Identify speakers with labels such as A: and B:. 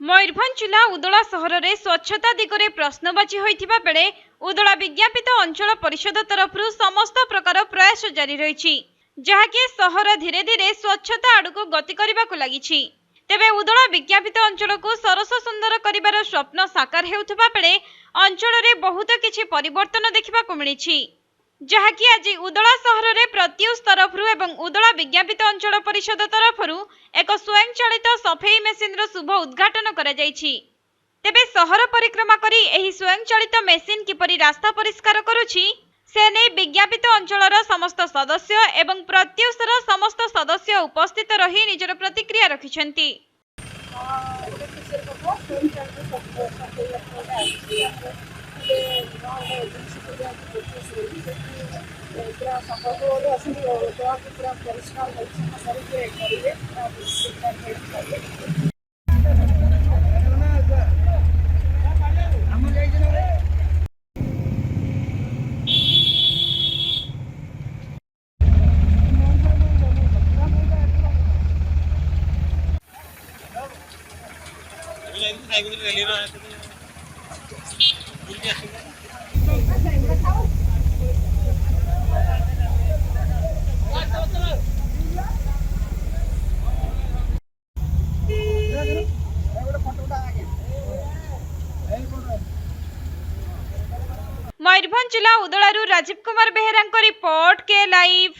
A: मयूरभंज जिला उदला सहर में स्वच्छता दिगरे प्रश्नवाची होइथिबा बेले उदला विज्ञापित अंचल परिषद तरफ समस्त प्रकार प्रयास जारी रही जहाँकि सहर धीरे धीरे स्वच्छता आड़क गति करने को लगी। तेबे उदला विज्ञापित अंचल को सरस सुंदर करिवार स्वप्न साकार हेउथिबा बेले अंचल में बहुत किछि परिवर्तन देखा मिली, जहाँकि आज उदला सहर में प्रत्युष तरफ एवं उदला विज्ञापित अंचल परिषद तरफ एक स्वयं चालित सफेई मेसीन शुभ उद्घाटन करा जायछि। तेबे सहर परिक्रमा करी एही स्वयं चालित मेसीन किपरि रास्ता परिष्कार करुछि से नै विज्ञापित अंचलर समस्त सदस्य एवं प्रत्युषर समस्त सदस्य उपस्थित रही निजर प्रतिक्रिया रखिछन्ति। मयूरभंज जिला उदलारू राजीव कुमार बेहेरा रिपोर्ट के लाइव।